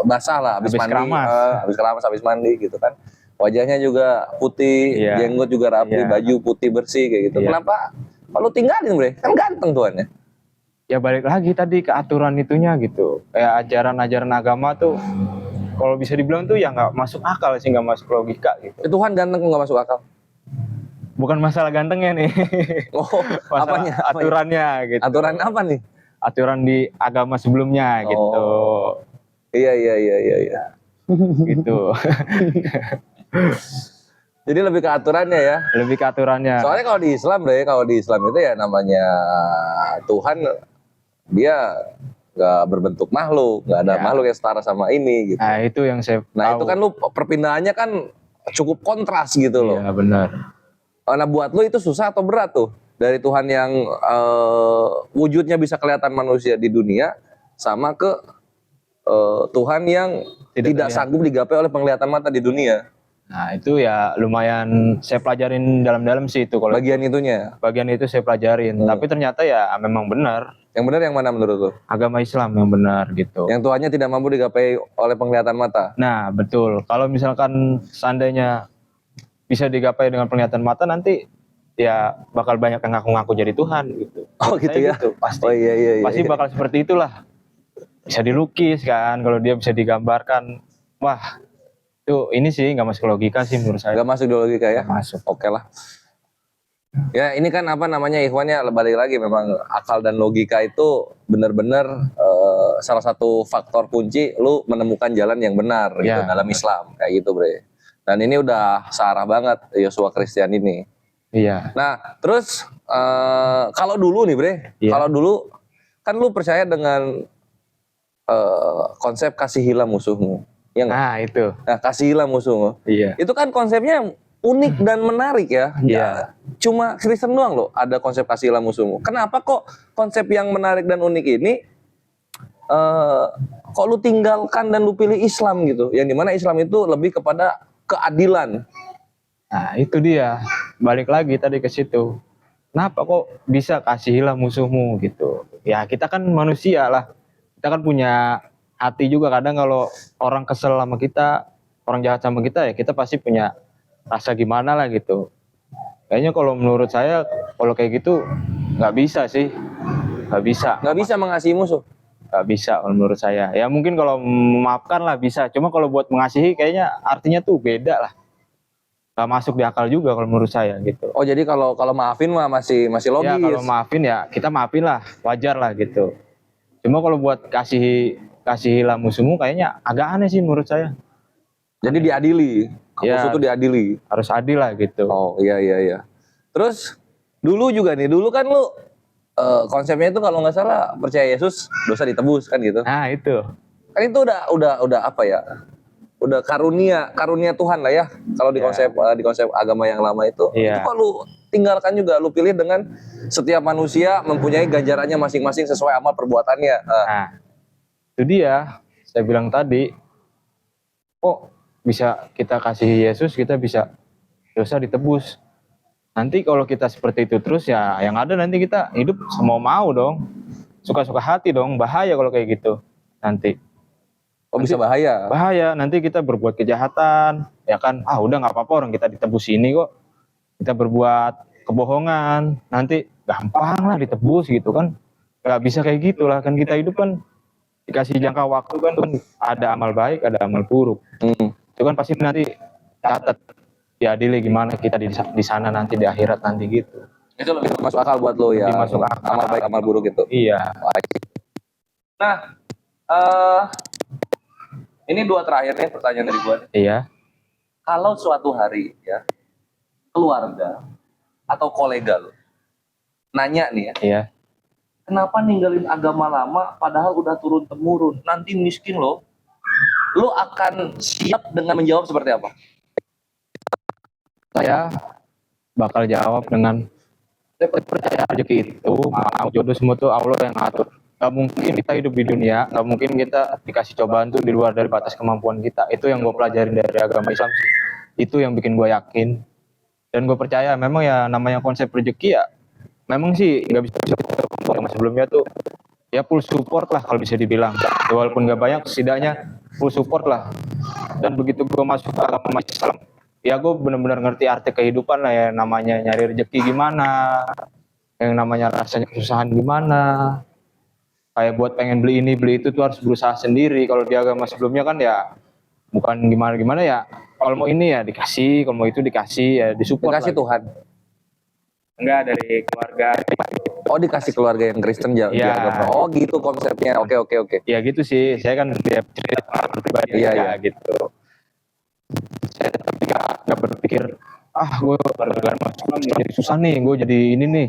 basah lah, habis Habis mandi, keramas. habis mandi gitu kan. Wajahnya juga putih, Iya. jenggot juga rapi, Iya. baju putih bersih kayak gitu. Iya. Kenapa? Kalau tinggalin bre, kan ganteng Tuhannya. Ya balik lagi tadi ke aturan itunya gitu. Kayak ajaran-ajaran agama tuh, kalau bisa dibilang tuh ya nggak masuk akal sih, nggak masuk logika gitu. Tuhan ganteng kok nggak masuk akal. Bukan masalah gantengnya nih, Oh, masalah apanya? aturannya gitu. Aturan apa nih? Aturan di agama sebelumnya gitu. Iya. Gitu. Jadi lebih ke aturannya ya. Lebih ke aturannya. Soalnya kalau di Islam itu ya namanya Tuhan, dia nggak berbentuk makhluk, nggak ada Ya. makhluk yang setara sama ini gitu. Nah itu yang saya Nah tahu. itu kan lu perpindahannya kan cukup kontras gitu loh. Iya benar. Nah buat lu itu susah atau berat tuh dari Tuhan yang wujudnya bisa kelihatan manusia di dunia sama ke Tuhan yang tidak terlihat. sanggup digapai oleh penglihatan mata di dunia. Nah itu ya lumayan saya pelajarin dalam-dalam sih itu. Kalau Bagian itunya. bagian itu saya pelajarin. Tapi ternyata ya memang benar. Yang benar yang mana menurut lu? Agama Islam yang benar gitu. Yang Tuhannya tidak mampu digapai oleh penglihatan mata. Nah betul. Kalau misalkan seandainya bisa digapai dengan penglihatan mata, nanti ya bakal banyak yang ngaku-ngaku jadi Tuhan gitu. Oh Menurut gitu saya ya? Pasti. Oh iya. Pasti bakal seperti itulah. Bisa dilukis kan, kalau dia bisa digambarkan. Wah, itu ini sih nggak masuk logika sih menurut saya. Gak masuk di logika ya? Nggak masuk. Oke lah. Ya ini kan apa namanya ikhwannya balik lagi memang akal dan logika itu benar-benar salah satu faktor kunci lu menemukan jalan yang benar gitu Ya. dalam Islam kayak gitu bre. Dan ini udah searah banget Yosua Christian ini. Iya. Nah terus kalau dulu nih bre, Iya. kalau dulu kan lu percaya dengan konsep kasih musuhmu. Ya nggak? Nah itu. Nah kasih musuhmu. Iya. Itu kan konsepnya unik dan menarik ya. Iya. Cuma Kristen doang loh ada konsep kasihlah musuhmu. Kenapa kok konsep yang menarik dan unik ini kok lu tinggalkan dan lu pilih Islam gitu? Yang dimana Islam itu lebih kepada keadilan. Nah itu dia. Balik lagi tadi ke situ. Kenapa kok bisa kasihilah musuhmu gitu? Ya kita kan manusia lah. Kita kan punya hati juga. Kadang kalau orang kesel sama kita, orang jahat sama kita, ya kita pasti punya rasa gimana lah gitu. Kayaknya kalau menurut saya, kalau kayak gitu nggak bisa sih. Nggak bisa. Nggak bisa mengasihi musuh. Nggak bisa kalau menurut saya. Ya mungkin kalau memaafkan lah bisa. Cuma kalau buat mengasihi kayaknya artinya tuh beda lah. Nggak masuk di akal juga kalau menurut saya gitu. Oh jadi kalau maafin mah masih logis. Ya kalau maafin ya kita maafin lah, wajar lah gitu. Cuma kalau buat kasihilah musuhmu kayaknya agak aneh sih menurut saya. Jadi diadili. Ya. Musuh itu diadili. Harus adil lah gitu. Oh iya. Terus dulu juga nih, dulu kan lu konsepnya itu kalau nggak salah percaya Yesus dosa ditebus kan gitu. Nah itu. Kan itu udah apa ya? udah karunia Tuhan lah ya. Kalau di konsep agama yang lama itu, Iya. itu kok lu tinggalkan juga, lu pilih dengan setiap manusia mempunyai ganjarannya masing-masing sesuai amal perbuatannya. Nah, itu dia. Saya bilang tadi, kok bisa kita kasih Yesus, kita bisa dosa ditebus. Nanti kalau kita seperti itu terus ya, yang ada nanti kita hidup semau mau dong, suka-suka hati dong, bahaya kalau kayak gitu. Nanti Oh bisa bahaya. bahaya, nanti kita berbuat kejahatan, ya kan? Ah udah nggak apa-apa orang kita ditebus ini kok. Kita berbuat kebohongan, nanti gampang lah ditebus gitu kan? Nggak bisa kayak gitulah kan, kita hidup kan dikasih jangka waktu kan, ada amal baik, ada amal buruk. Itu kan pasti nanti catat diadili gimana kita di sana nanti di akhirat nanti gitu. Itu lebih masuk akal buat lo ya. Lebih masuk akal. Amal baik, amal buruk itu. Iya. Nah, ini dua terakhir nih pertanyaan dari gue. Iya. Kalau suatu hari ya keluarga atau kolega lo nanya nih ya, Iya. kenapa ninggalin agama lama padahal udah turun temurun, nanti miskin lo akan siap dengan menjawab seperti apa? Saya bakal jawab dengan saya percaya rezeki itu mau jodoh semua tuh Allah yang ngatur. Gak mungkin kita hidup di dunia, gak mungkin kita dikasih cobaan tuh di luar dari batas kemampuan kita. Itu yang gue pelajarin dari agama Islam sih. Itu yang bikin gue yakin. Dan gue percaya memang ya namanya konsep rezeki ya memang sih nggak bisa yang sebelumnya tuh ya full support lah kalau bisa dibilang. Ya, walaupun nggak banyak setidaknya full support lah. Dan begitu gue masuk ke agama Islam, ya gue benar-benar ngerti arti kehidupan lah ya, namanya nyari rezeki gimana, yang namanya rasanya kesusahan gimana, kayak buat pengen beli ini beli itu tuh harus berusaha sendiri. Kalau di agama sebelumnya kan ya bukan gimana ya, kalau mau ini ya dikasih, kalau mau itu dikasih ya disupport. Dikasih lah. Tuhan. Enggak, dari keluarga. Oh dikasih keluarga yang Kristen di Iya. agama. Oh gitu konsepnya. Oke. Ya gitu sih, saya kan dia cerita pribadi Iya. gitu. Saya tetap nggak berpikir gue gara-gara masuk jadi susah nih, gue jadi ini nih,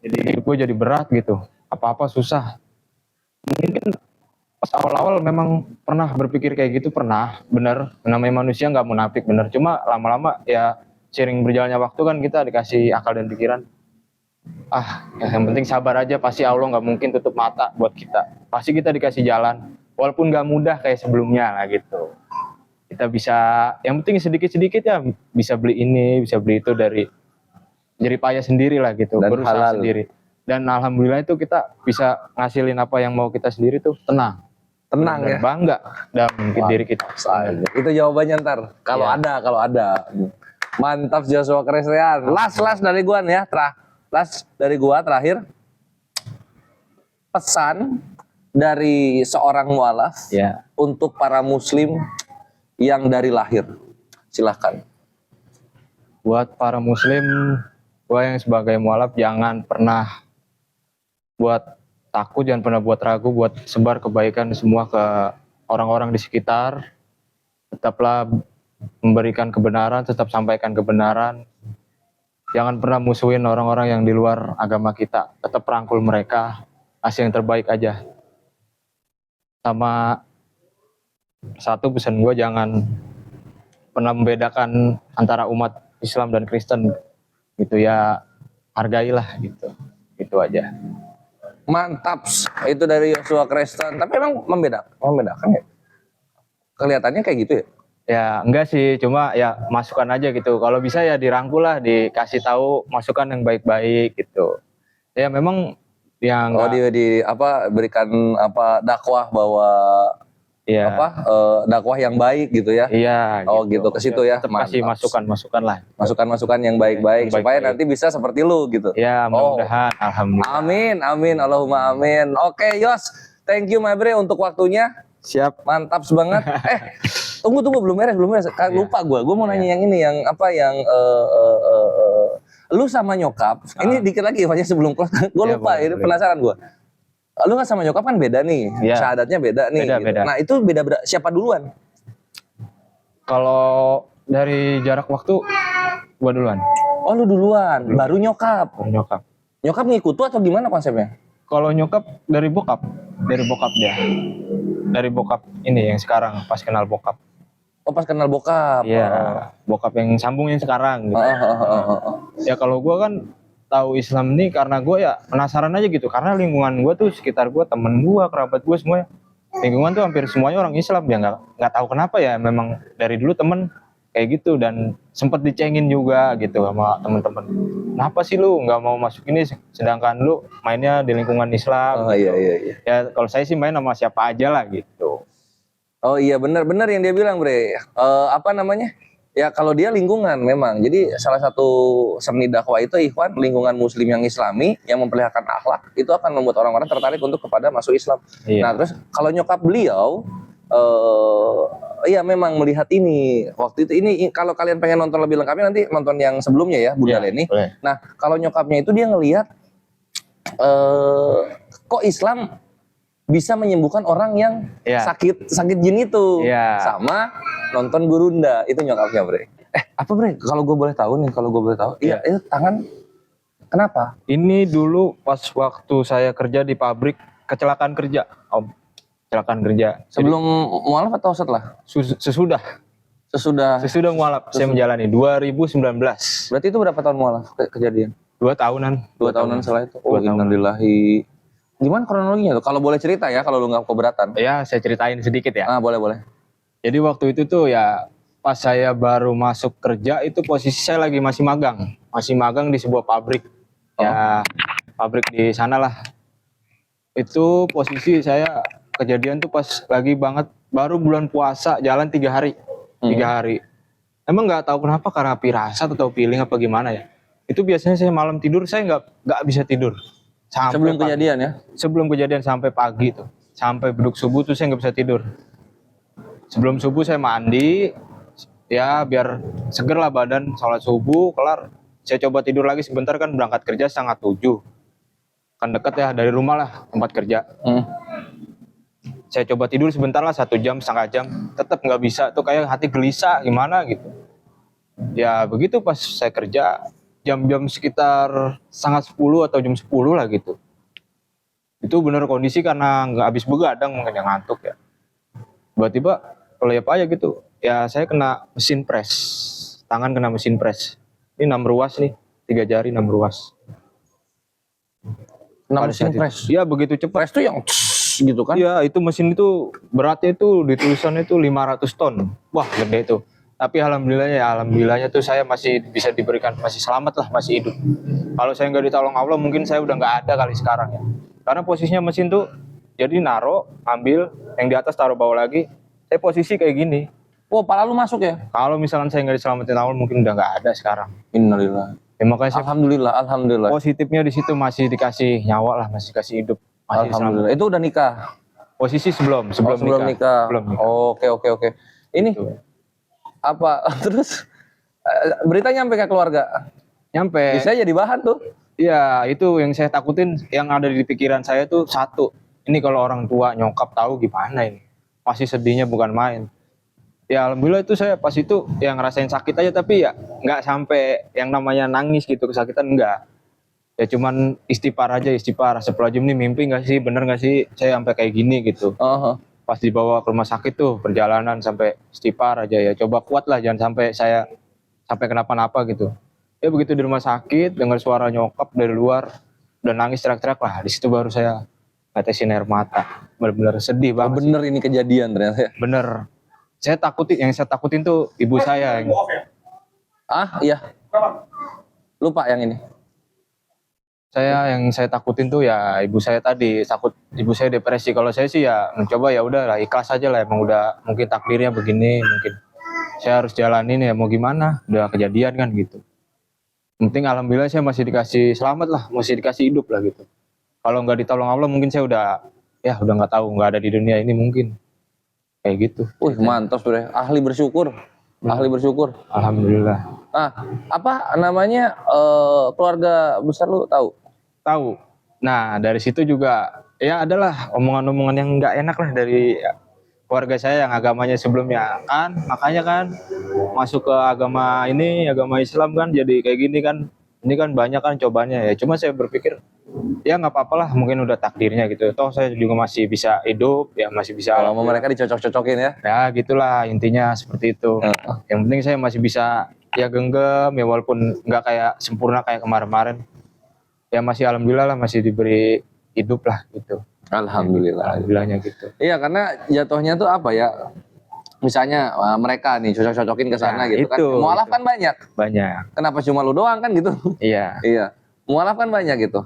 jadi hidup gue jadi berat gitu, apa-apa susah. Mungkin pas awal-awal memang pernah berpikir kayak gitu, pernah, bener, namanya manusia nggak munafik, bener. Cuma lama-lama ya sering berjalannya waktu kan kita dikasih akal dan pikiran. Ya yang penting sabar aja, pasti Allah nggak mungkin tutup mata buat kita, pasti kita dikasih jalan, walaupun nggak mudah kayak sebelumnya lah gitu. Kita bisa, yang penting sedikit-sedikit ya bisa beli ini, bisa beli itu dari jeripaya sendiri lah gitu, Dan berusaha halal. sendiri. Dan alhamdulillah itu kita bisa ngasilin apa yang mau kita sendiri tuh tenang Tenang dan ya. bangga dalam diri kita. Itu jawabannya ntar. Kalau Iya. ada. Mantap Joshua Christian. Last dari gua nih ya. Last dari gua terakhir. Pesan dari seorang mualaf Ya. untuk para muslim yang dari lahir. Silahkan. Buat para muslim, gua yang sebagai mualaf jangan pernah buat takut, jangan pernah buat ragu, buat sebar kebaikan semua ke orang-orang di sekitar. Tetaplah memberikan kebenaran, tetap sampaikan kebenaran. Jangan pernah musuhin orang-orang yang di luar agama kita. Tetap rangkul mereka, kasih yang terbaik aja. Sama satu pesan gue, jangan pernah membedakan antara umat Islam dan Kristen gitu ya, hargailah gitu. Itu aja. Mantap. Itu dari Joshua Christian. Tapi emang membedakan ya? Kelihatannya kayak gitu ya? Ya enggak sih, cuma ya masukan aja gitu. Kalau bisa ya dirangkul lah, dikasih tahu masukan yang baik-baik gitu. Ya memang yang berikan dakwah bahwa ya, dakwah yang baik gitu ya. iya. Oh gitu, ke situ ya. Tetap kasih Mantap. masukan lah. Masukan-masukan yang baik-baik Yang supaya baik-baik. nanti bisa seperti lu gitu. Ya mudah-mudahan, alhamdulillah. Amin, Allahumma amin. Oke, Yos, thank you my bre untuk waktunya. Siap. Mantap banget. Tunggu belum beres. Lupa gue mau nanya yang ini, yang lu sama nyokap. Ini dikit lagi Pak, sebelum close. Gue Ya, lupa, boleh, ini boleh. penasaran gue. Lu kan sama nyokap kan beda nih, Iya. syahadatnya beda nih. Beda. Nah itu beda siapa duluan? Kalau dari jarak waktu, gua duluan. Oh lu duluan, baru nyokap. Baru nyokap. Nyokap ngikut tuh atau gimana konsepnya? Kalau nyokap dari bokap dia. Dari bokap ini yang sekarang pas kenal bokap. Oh, pas kenal bokap. Iya, bokap yang sambungin sekarang gitu. Ya kalau gue kan tahu Islam ini karena gue ya penasaran aja gitu, karena lingkungan gue tuh sekitar gue, temen gue, kerabat gue semuanya, lingkungan tuh hampir semuanya orang Islam ya, nggak tahu kenapa ya, memang dari dulu temen kayak gitu, dan sempet dicengin juga gitu sama temen-temen, kenapa sih lu nggak mau masuk ini sedangkan lu mainnya di lingkungan Islam. Oh gitu. iya. Ya kalau saya sih main sama siapa aja lah gitu. Oh iya, benar yang dia bilang, Bre. Apa namanya? Ya kalau dia lingkungan memang. Jadi salah satu seni dakwah itu Ikhwan, lingkungan muslim yang islami yang memperlihatkan akhlak itu akan membuat orang-orang tertarik untuk kepada masuk Islam. Iya. Nah, terus kalau nyokap beliau iya memang melihat ini. Waktu itu ini kalau kalian pengen nonton lebih lengkapnya nanti nonton yang sebelumnya ya, Bunda Iya, Leni. boleh. Nah, kalau nyokapnya itu dia ngelihat kok Islam bisa menyembuhkan orang yang Iya. sakit jin itu. Iya. Sama nonton Gurunda itu nyokapnya, Bre. Apa, Bre? Kalau gue boleh tahu nih, Iya, itu tangan kenapa? Ini dulu pas waktu saya kerja di pabrik, kecelakaan kerja, Om. Kecelakaan kerja. Sebelum mualaf atau setelah? Sesudah Sesudah. mualaf saya menjalani 2019. Berarti itu berapa tahun mualaf kejadian? 2 tahunan. 2 tahunan setelah itu. Dua tahunan. Innalillahi. Gimana kronologinya tuh? Kalau boleh cerita ya, kalau lu nggak keberatan. Ya, saya ceritain sedikit ya. Boleh. Jadi waktu itu tuh ya pas saya baru masuk kerja itu posisi saya lagi masih magang. Masih magang di sebuah pabrik. Ya, pabrik di sana lah. Itu posisi saya kejadian tuh pas lagi banget baru bulan puasa, jalan 3 hari. 3 hari. Emang nggak tahu kenapa, karena pirasat atau feeling apa gimana ya. Itu biasanya saya malam tidur saya nggak bisa tidur. Sampai Sebelum pagi. kejadian ya? Sebelum kejadian sampai pagi tuh, sampai beduk subuh tuh saya nggak bisa tidur. Sebelum subuh saya mandi, ya biar seger lah badan, sholat subuh kelar. Saya coba tidur lagi sebentar, kan berangkat kerja 6:30. Kan deket ya dari rumah lah tempat kerja. Saya coba tidur sebentar lah, 1 jam, setengah jam, tetap nggak bisa tuh, kayak hati gelisah gimana gitu. Ya begitu pas saya kerja jam-jam sekitar 9:30 atau jam 10 lah gitu. Itu bener kondisi karena nggak habis begadang, mungkin yang ngantuk ya. Tiba-tiba keleyap aja gitu. Ya saya kena mesin press. Tangan kena mesin press. Ini 6 ruas nih, 3 jari 6 ruas. Nama Pada mesin saat itu. press. Iya begitu cepat. Press tuh yang gitu kan? Iya, itu mesin itu beratnya itu di tulisannya itu 500 ton. Wah, gede itu. Tapi alhamdulillahnya tuh saya masih bisa diberikan, masih selamat lah, masih hidup. Kalau saya nggak ditolong Allah, mungkin saya udah nggak ada kali sekarang ya. Karena posisinya mesin tuh jadi naro, ambil, yang di atas taruh bawah lagi. Saya posisi kayak gini. Oh, pala lu masuk ya? Kalau misalkan saya nggak diselamatin Allah, mungkin udah nggak ada sekarang. Innalillah. Ya, makanya saya Alhamdulillah. positifnya di situ masih dikasih nyawa lah, masih kasih hidup, masih Alhamdulillah. selamat. Itu udah nikah. Posisi sebelum nikah. Sebelum nikah. Oke. Ini Gitu. apa terus berita nyampe ke keluarga? Nyampe. Bisa jadi bahan tuh. Iya, itu yang saya takutin, yang ada di pikiran saya tuh satu. Ini kalau orang tua nyokap tahu gimana ini? Pasti sedihnya bukan main. Ya alhamdulillah itu saya pas itu yang ngerasain sakit aja, tapi ya nggak sampai yang namanya nangis gitu, kesakitan enggak. Ya cuman istighfar aja, istighfar. Astagfirullahaladzim, nih mimpi nggak sih, bener nggak sih saya sampai kayak gini gitu. Pas dibawa ke rumah sakit tuh perjalanan sampai istighfar aja, ya coba kuat lah, jangan sampai saya sampai kenapa-napa gitu. Ya begitu di rumah sakit dengar suara nyokap dari luar dan nangis teriak-teriak, lah di situ baru saya netesin air mata. Bener-bener sedih banget. Bener ini kejadian ternyata. Bener. Yang saya takutin tuh ibu saya. Iya. Lupa yang ini. Yang saya takutin tuh ya ibu saya tadi, takut ibu saya depresi. Kalau saya sih ya mencoba, ya udah lah, ikhlas aja lah, emang udah mungkin takdirnya begini, mungkin saya harus jalanin, ya mau gimana, udah kejadian kan gitu. Penting alhamdulillah saya masih dikasih selamat lah, masih dikasih hidup lah gitu. Kalau nggak ditolong Allah mungkin saya udah nggak tahu, nggak ada di dunia ini mungkin. Kayak gitu. Mantap sudah. Ahli bersyukur. Alhamdulillah. Nah, apa namanya keluarga besar lu tahu? Tahu. Nah dari situ juga ya adalah omongan-omongan yang nggak enak lah dari keluarga saya yang agamanya sebelumnya kan, makanya kan masuk ke agama Islam kan jadi kayak gini kan, Ini kan banyak kan cobaannya ya. Cuma saya berpikir ya nggak apa-apa lah, mungkin udah takdirnya gitu. Toh saya juga masih bisa hidup, ya masih bisa. Kalau sama mereka dicocok-cocokin ya. Ya gitulah intinya seperti itu. Yang penting saya masih bisa ya genggam ya, walaupun nggak kayak sempurna kayak kemarin-kemarin. Ya masih alhamdulillah lah, masih diberi hidup lah gitu. Alhamdulillah. Alhamdulillahnya gitu. Iya, karena jatuhnya tuh apa ya? Misalnya mereka nih cocok-cocokin ke sana Nah, gitu kan. itu, Mualaf itu. kan banyak. Banyak. Kenapa cuma lu doang kan gitu? Iya. Iya. Mualaf kan banyak gitu.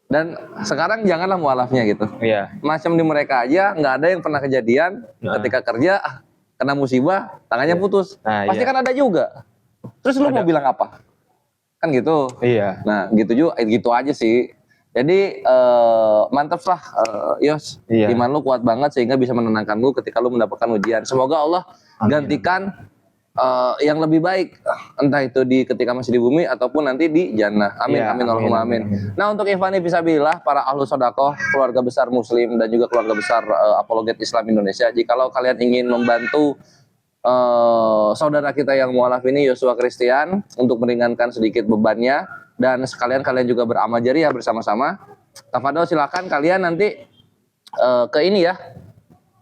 Dan sekarang janganlah mualafnya gitu. Iya. Macam di mereka aja nggak ada yang pernah kejadian Nah. ketika kerja kena musibah tangannya putus. Nah, Pasti iya. kan ada juga. Terus lu mau bilang apa? Kan gitu. Iya. Nah, gitu juga, gitu aja sih. Jadi mantap lah, Yos. Iya. Iman lu kuat banget sehingga bisa menenangkan lu ketika lu mendapatkan ujian. Semoga Allah Amin. gantikan yang lebih baik, entah itu ketika masih di bumi ataupun nanti di jannah. Amin, Iya, amin, Allahumma amin. amin. Nah, untuk Ikhwani Fisabilillah, para ahlu sodakoh, keluarga besar Muslim dan juga keluarga besar Apologet Islam Indonesia, jikalau kalian ingin membantu saudara kita yang mualaf ini, Yosua Christian, untuk meringankan sedikit bebannya, dan sekalian kalian juga beramal jariah bersama-sama, tafadhol silakan kalian nanti ke ini ya,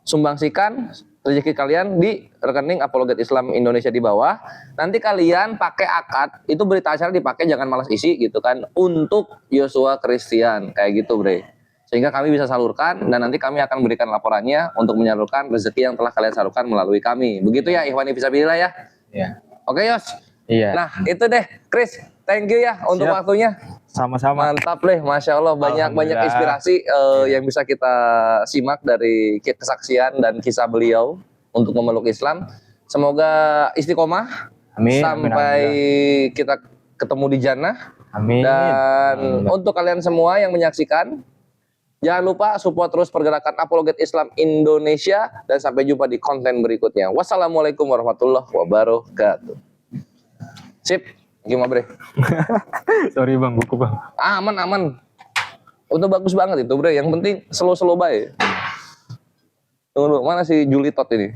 sumbangsikan rezeki kalian di rekening Apologet Islam Indonesia di bawah. Nanti kalian pakai akad, itu berita acara dipakai, jangan malas isi gitu kan, untuk Yosua Christian kayak gitu, Bre. Sehingga kami bisa salurkan dan nanti kami akan berikan laporannya untuk menyalurkan rezeki yang telah kalian salurkan melalui kami. Begitu ya, Ikhwani Fisabilillah ya. Iya. Oke, Yos. Iya. Nah, itu deh, Chris. Thank you ya untuk Siap. waktunya. Sama-sama. Mantap deh, Masya Allah. Banyak Alhamdulillah. inspirasi yang bisa kita simak dari kesaksian dan kisah beliau untuk memeluk Islam. Semoga istiqomah Amin. sampai kita ketemu di jannah. Amin. Dan untuk kalian semua yang menyaksikan, jangan lupa support terus pergerakan Apologet Islam Indonesia, dan sampai jumpa di konten berikutnya. Wassalamualaikum warahmatullahi wabarakatuh. Sip, gimana Bre? Sorry bang, buku bang. Aman. Udah bagus banget itu Bre, yang penting slow baik. Tunggu dulu, mana si Juli Tot ini?